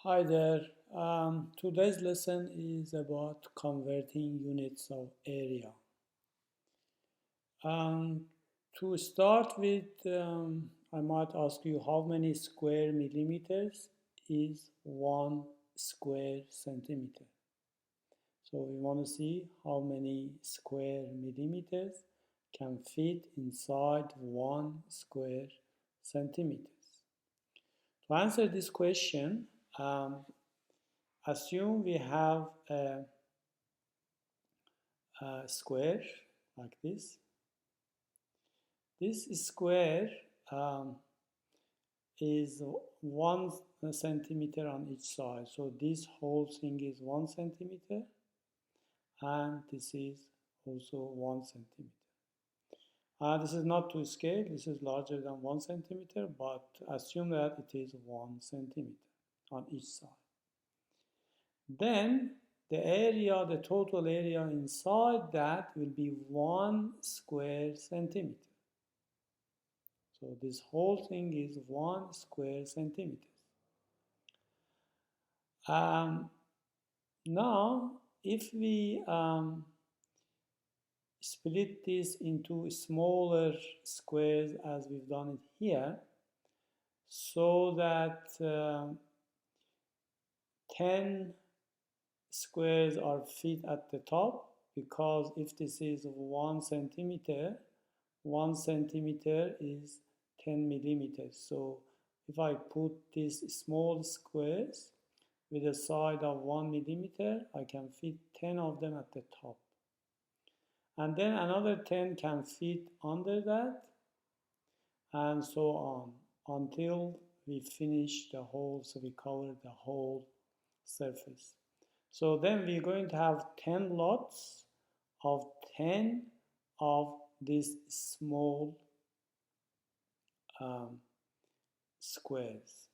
Hi there. Today's lesson is about converting units of area. Um, to start with, I might ask you how many square millimeters is 1 square centimeter. So we want to see how many square millimeters can fit inside 1 square centimeter. To answer this question, assume we have a square like this. This square um, is 1 centimeter on each side. So this whole thing is 1 centimeter, and this is also 1 centimeter. This is not to scale, this is larger than 1 centimeter, but assume that it is 1 centimeter on each side. Then the total area inside that will be 1 square centimeter. So this whole thing is 1 square centimeter. Now, if we split this into smaller squares as we've done it here, so that 10 squares are fit at the top, because if this is 1 centimeter, 1 centimeter is 10 millimeters. So if I put these small squares with a side of 1 millimeter, I can fit 10 of them at the top. And then another 10 can fit under that, and so on, until we finish the whole, so we cover the whole surface. So then we're going to have 10 lots of 10 of these small squares.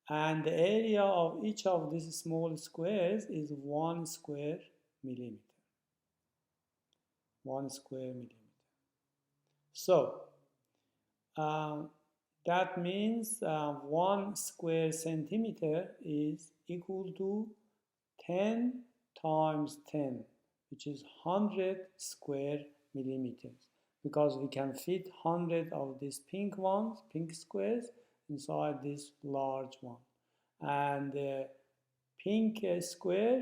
And the area of each of these small squares is 1 square millimeter. 1 square millimeter. So that means 1 square centimeter is equal to 10 times 10, which is 100 square millimeters, because we can fit 100 of these pink squares, inside this large one. And the pink square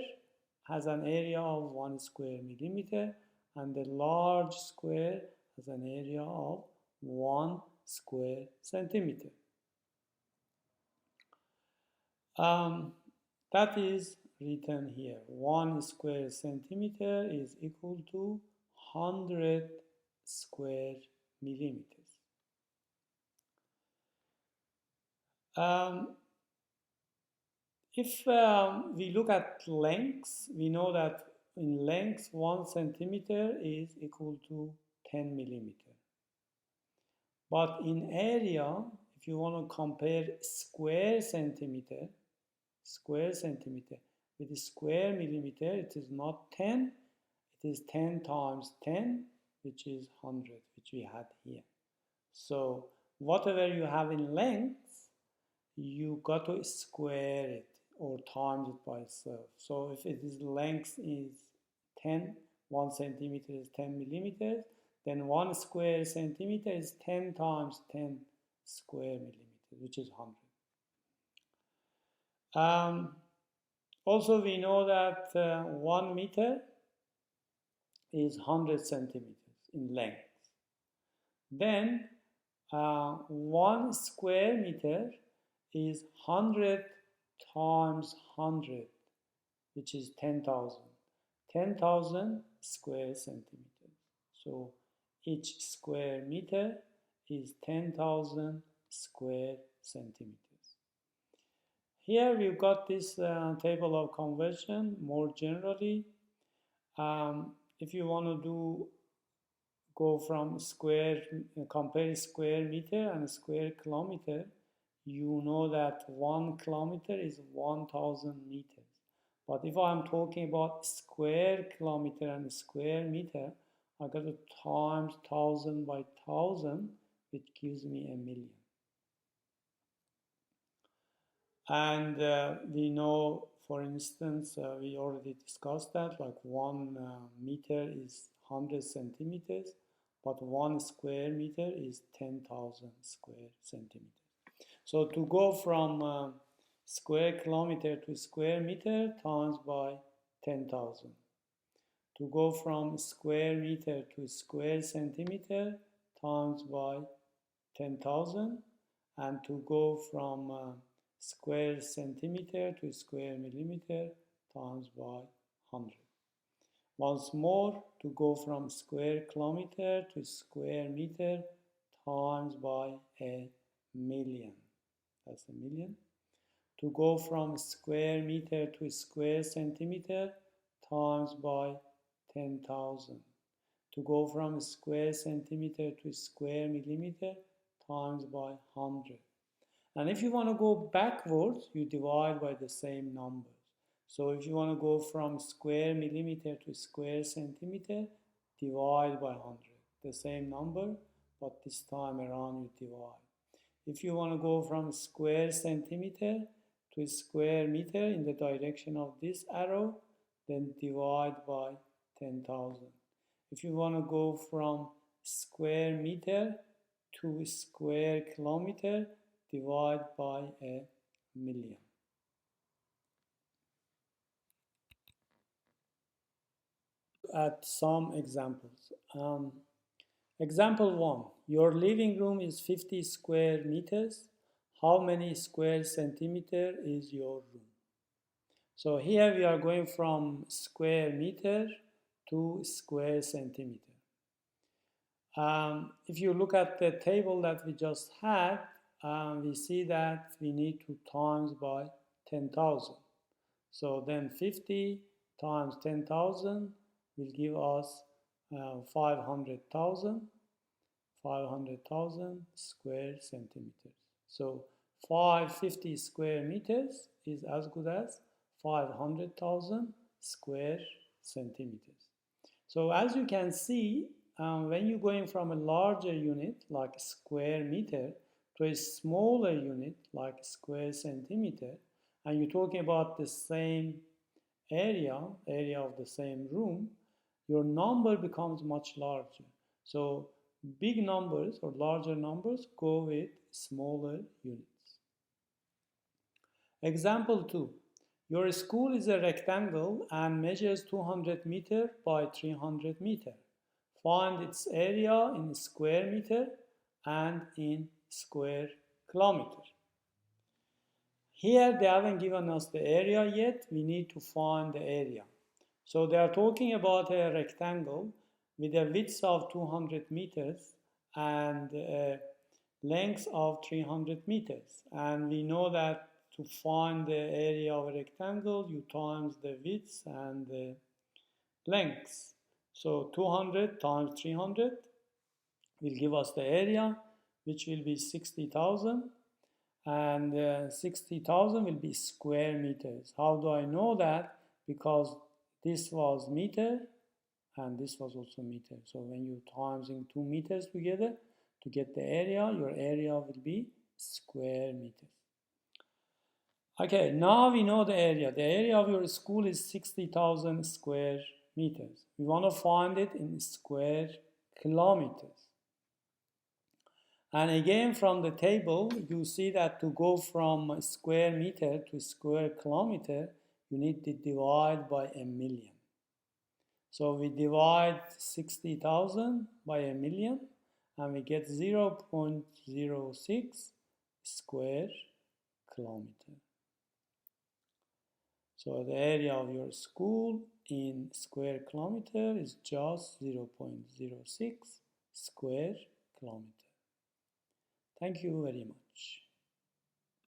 has an area of 1 square millimeter, and the large square has an area of 1 square centimeter. That is written here. 1 square centimeter is equal to 100 square millimeters. If we look at lengths, we know that in length 1 centimeter is equal to 10 millimeter. But in area, if you want to compare square centimeter with the square millimeter, it is not 10, it is 10 times 10, which is 100, which we had here. So whatever you have in length, you got to square it or times it by itself. So if it is length is 10, 1 centimeter is 10 millimeters, then 1 square centimeter is 10 times 10 square millimeters, which is 100. Also, we know that 1 meter is 100 centimeters in length. Then 1 square meter is 100 times 100, which is 10,000. 10,000 square centimeters. So each square meter is 10,000 square centimeters. Here we've got this table of conversion more generally. If you want to go from compare square meter and square kilometer, you know that 1 kilometer is 1,000 meters. But if I'm talking about square kilometer and square meter, I got to times 1,000 by 1,000, which gives me a million. And we know, for instance, we already discussed that, like 1 meter is 100 centimeters, but 1 square meter is 10,000 square centimeters. So to go from square kilometer to square meter times by 10,000. To go from square meter to square centimeter times by 10,000, and to go from square centimeter to square millimeter times by 100. Once more, to go from square kilometer to square meter times by 1,000,000. That's 1,000,000. To go from square meter to square centimeter times by 10,000. To go from square centimeter to square millimeter times by 100. And if you want to go backwards, you divide by the same numbers. So if you want to go from square millimeter to square centimeter, divide by 100. The same number, but this time around you divide. If you want to go from square centimeter to square meter in the direction of this arrow, then divide by 10,000. If you want to go from square meter to square kilometer, divide by 1,000,000. At some examples. Example 1. Your living room is 50 square meters. How many square centimeter is your room? So here we are going from square meter to square centimeter. If you look at the table that we just had, we see that we need to times by 10,000. So then 50 times 10,000 will give us 500,000 square centimeters. So 550 square meters is as good as 500,000 square centimeters. So as you can see, when you're going from a larger unit like square meter to a smaller unit like square centimeter, and you're talking about the same area of the same room, your number becomes much larger. So big numbers or larger numbers go with smaller units. Example 2. Your school is a rectangle and measures 200 meter by 300 meter. Find its area in square meter and in square kilometer. Here they haven't given us the area yet. We need to find the area. So they are talking about a rectangle with a width of 200 meters and a length of 300 meters. And we know that to find the area of a rectangle, you times the width and the length. So 200 times 300 will give us the area, which will be 60,000. And 60,000 will be square meters. How do I know that? Because this was meter and this was also meter. So when you times in 2 meters together to get the area, your area will be square meters. Okay, now we know the area. The area of your school is 60,000 square meters. We want to find it in square kilometers. And again, from the table, you see that to go from square meter to square kilometer, you need to divide by 1,000,000. So we divide 60,000 by 1,000,000 and we get 0.06 square kilometer. So the area of your school in square kilometer is just 0.06 square kilometer. Thank you very much.